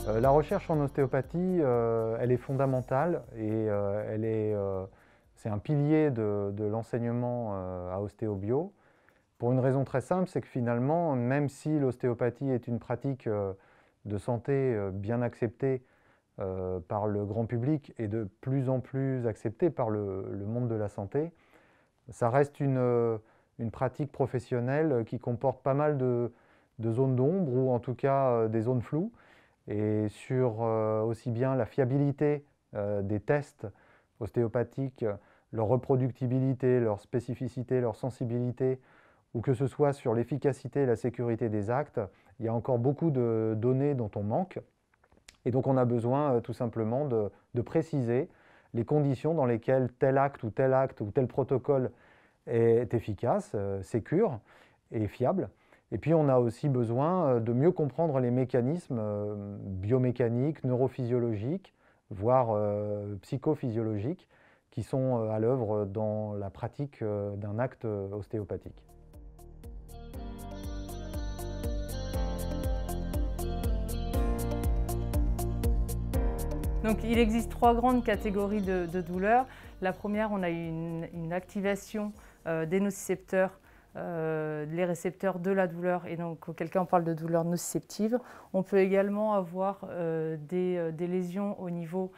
La recherche en ostéopathie, elle est fondamentale et c'est un pilier de l'enseignement à Ostéobio. Pour une raison très simple, c'est que finalement, même si l'ostéopathie est une pratique de santé bien acceptée par le grand public et de plus en plus acceptée par le monde de la santé, ça reste une pratique professionnelle qui comporte pas mal de zones d'ombre ou en tout cas des zones floues. Et sur aussi bien la fiabilité des tests ostéopathiques, leur reproductibilité, leur spécificité, leur sensibilité, ou que ce soit sur l'efficacité et la sécurité des actes, il y a encore beaucoup de données dont on manque. Et donc on a besoin tout simplement de préciser les conditions dans lesquelles tel acte ou tel protocole est efficace, sécure et fiable. Et puis on a aussi besoin de mieux comprendre les mécanismes biomécaniques, neurophysiologiques, voire psychophysiologiques, qui sont à l'œuvre dans la pratique d'un acte ostéopathique. Donc, il existe trois grandes catégories de douleurs. La première, on a une activation des nocicepteurs, les récepteurs de la douleur, et donc auquel cas on parle de douleur nociceptive. On peut également avoir des lésions au niveau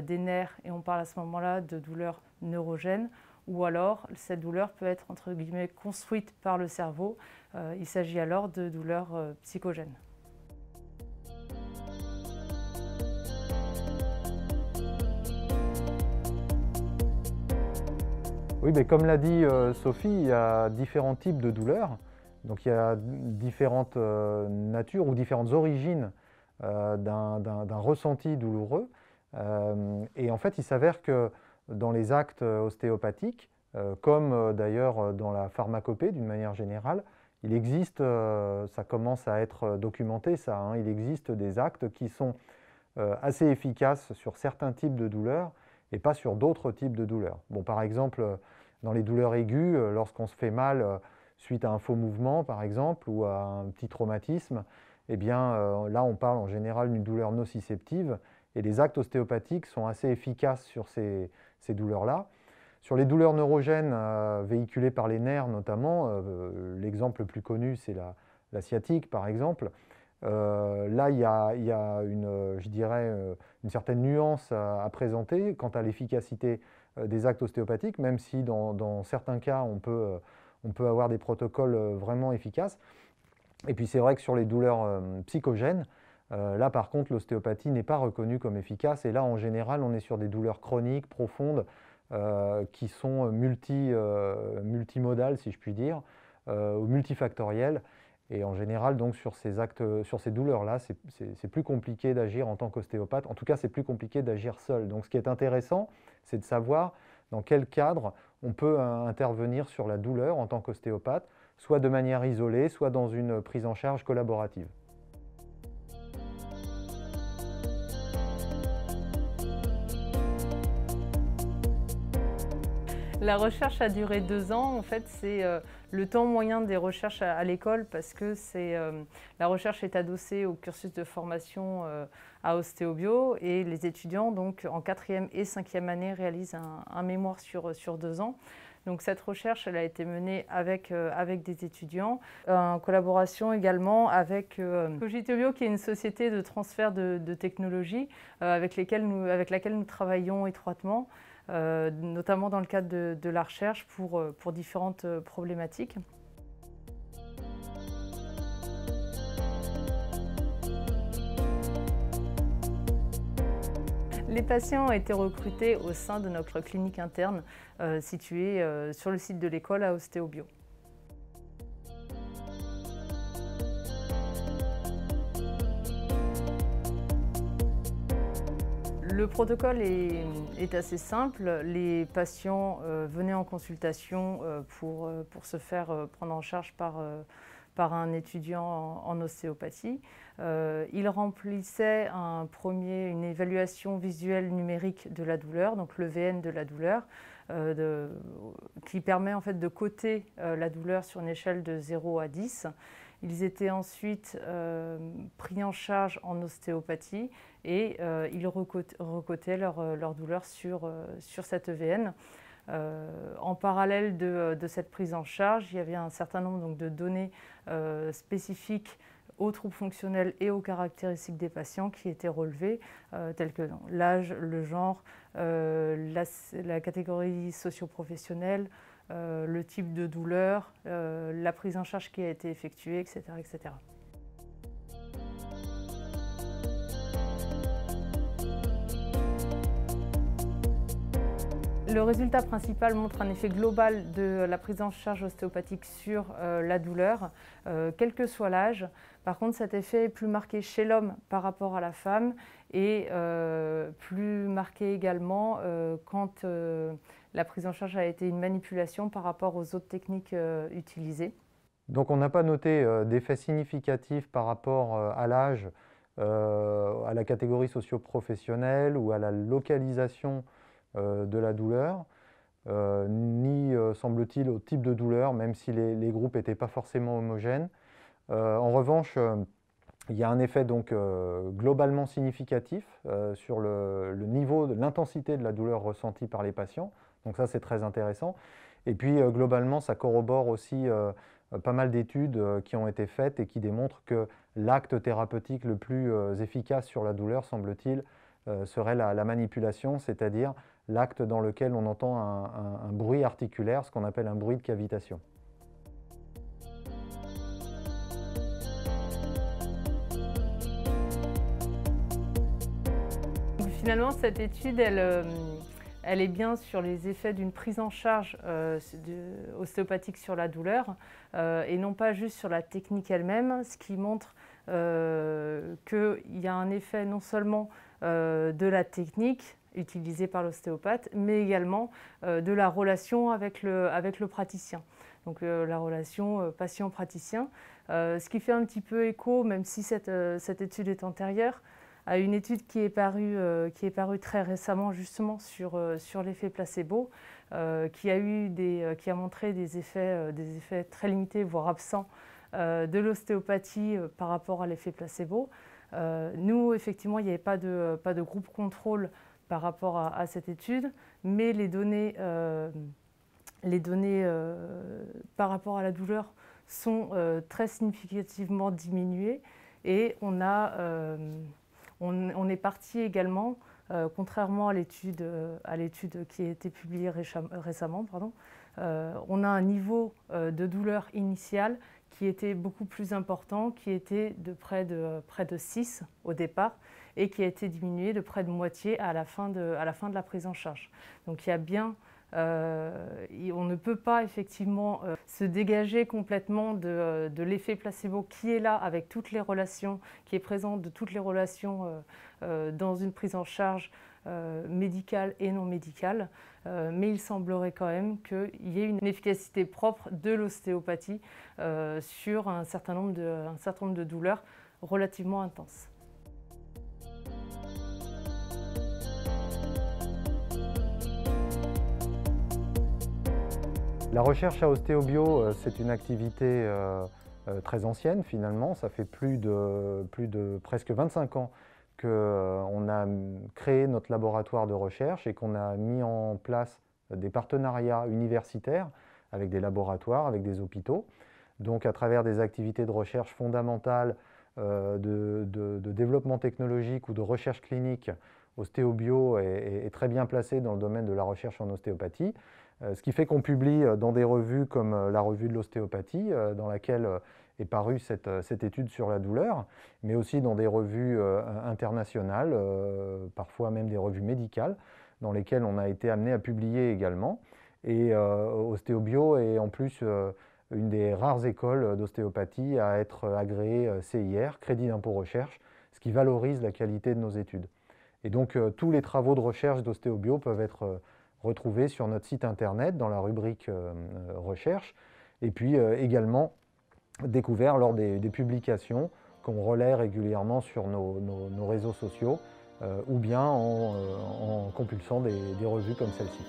des nerfs, et on parle à ce moment-là de douleur neurogène, ou alors cette douleur peut être entre guillemets construite par le cerveau. Il s'agit alors de douleurs psychogènes. Oui, mais comme l'a dit Sophie, il y a différents types de douleurs. Donc il y a différentes natures ou différentes origines d'un ressenti douloureux. Et en fait, il s'avère que dans les actes ostéopathiques, comme d'ailleurs dans la pharmacopée d'une manière générale, il existe, ça commence à être documenté ça, hein, il existe des actes qui sont assez efficaces sur certains types de douleurs et pas sur d'autres types de douleurs. Bon, par exemple, dans les douleurs aiguës, lorsqu'on se fait mal suite à un faux mouvement, par exemple, ou à un petit traumatisme, eh bien, là, on parle en général d'une douleur nociceptive, et les actes ostéopathiques sont assez efficaces sur ces douleurs-là. Sur les douleurs neurogènes véhiculées par les nerfs notamment, l'exemple le plus connu, c'est la sciatique, par exemple. Là, il y a je dirais, une certaine nuance à présenter quant à l'efficacité des actes ostéopathiques, même si dans certains cas, on peut avoir des protocoles vraiment efficaces. Et puis c'est vrai que sur les douleurs psychogènes, là par contre, l'ostéopathie n'est pas reconnue comme efficace. Et là, en général, on est sur des douleurs chroniques, profondes, qui sont multimodales, si je puis dire, ou multifactorielles. Et en général, donc, sur ces douleurs-là, c'est plus compliqué d'agir en tant qu'ostéopathe. En tout cas, c'est plus compliqué d'agir seul. Donc, ce qui est intéressant, c'est de savoir dans quel cadre on peut intervenir sur la douleur en tant qu'ostéopathe, soit de manière isolée, soit dans une prise en charge collaborative. La recherche a duré 2 ans. En fait, c'est le temps moyen des recherches à l'école, parce que la recherche est adossée au cursus de formation à Ostéobio, et les étudiants, donc, en 4e et 5e année, réalisent un mémoire sur 2 ans. Donc cette recherche, elle a été menée avec des étudiants, en collaboration également avec Cogitobio, qui est une société de transfert de technologies avec laquelle nous travaillons étroitement, notamment dans le cadre de la recherche pour différentes problématiques. Les patients ont été recrutés au sein de notre clinique interne située sur le site de l'école à Ostéobio. Le protocole est assez simple. Les patients venaient en consultation pour se faire prendre en charge par un étudiant en ostéopathie. Il remplissait une évaluation visuelle numérique de la douleur, donc le VN de la douleur, qui permet en fait de coter la douleur sur une échelle de 0 à 10. Ils étaient ensuite pris en charge en ostéopathie et ils recotaient leur douleur sur cette EVN. En parallèle de cette prise en charge, il y avait un certain nombre donc, de données spécifiques aux troubles fonctionnels et aux caractéristiques des patients qui étaient relevées, telles que l'âge, le genre, la catégorie socio-professionnelle, le type de douleur, la prise en charge qui a été effectuée, etc. etc. Le résultat principal montre un effet global de la prise en charge ostéopathique sur la douleur, quel que soit l'âge. Par contre, cet effet est plus marqué chez l'homme par rapport à la femme et plus marqué également quand la prise en charge a été une manipulation par rapport aux autres techniques utilisées. Donc on n'a pas noté d'effet significatif par rapport à l'âge, à la catégorie socio-professionnelle ou à la localisation de la douleur, ni semble-t-il au type de douleur, même si les groupes n'étaient pas forcément homogènes. En revanche, il y a un effet donc globalement significatif sur le niveau de l'intensité de la douleur ressentie par les patients. Donc ça, c'est très intéressant. Et puis globalement, ça corrobore aussi pas mal d'études qui ont été faites et qui démontrent que l'acte thérapeutique le plus efficace sur la douleur, semble-t-il, serait la manipulation, c'est-à-dire l'acte dans lequel on entend un bruit articulaire, ce qu'on appelle un bruit de cavitation. Finalement, cette étude, elle est bien sur les effets d'une prise en charge ostéopathique sur la douleur et non pas juste sur la technique elle-même, ce qui montre qu'il y a un effet non seulement de la technique utilisée par l'ostéopathe, mais également de la relation avec le praticien. Donc la relation patient-praticien, ce qui fait un petit peu écho, même si cette étude est antérieure, à une étude qui est parue très récemment justement sur l'effet placebo, qui a montré des effets très limités, voire absents, de l'ostéopathie par rapport à l'effet placebo. Nous, effectivement, il n'y avait pas de groupe contrôle par rapport à cette étude, mais les données par rapport à la douleur sont très significativement diminuées et on est parti également, contrairement à l'étude qui a été publiée récemment, on a un niveau de douleur initiale qui était beaucoup plus important, qui était de près de 6 au départ et qui a été diminué de près de moitié à la fin de la prise en charge. Donc il y a bien, on ne peut pas effectivement se dégager complètement de l'effet placebo qui est là avec toutes les relations, qui est présent de toutes les relations dans une prise en charge médicale et non médicale, mais il semblerait quand même qu'il y ait une efficacité propre de l'ostéopathie sur un certain nombre de douleurs relativement intenses. La recherche à Ostéobio, c'est une activité très ancienne finalement. Ça fait plus de presque 25 ans qu'on a créé notre laboratoire de recherche et qu'on a mis en place des partenariats universitaires avec des laboratoires, avec des hôpitaux. Donc à travers des activités de recherche fondamentales, de développement technologique ou de recherche clinique, Ostéobio est très bien placé dans le domaine de la recherche en ostéopathie. Ce qui fait qu'on publie dans des revues comme la revue de l'ostéopathie, dans laquelle est parue cette étude sur la douleur, mais aussi dans des revues internationales, parfois même des revues médicales, dans lesquelles on a été amené à publier également. Et Ostéobio est en plus une des rares écoles d'ostéopathie à être agréée CIR, Crédit d'impôt recherche, ce qui valorise la qualité de nos études. Et donc tous les travaux de recherche d'Ostéobio peuvent être retrouvés sur notre site internet dans la rubrique recherche, et puis également découverts lors des publications qu'on relaie régulièrement sur nos réseaux sociaux ou bien en compulsant des revues comme celle-ci.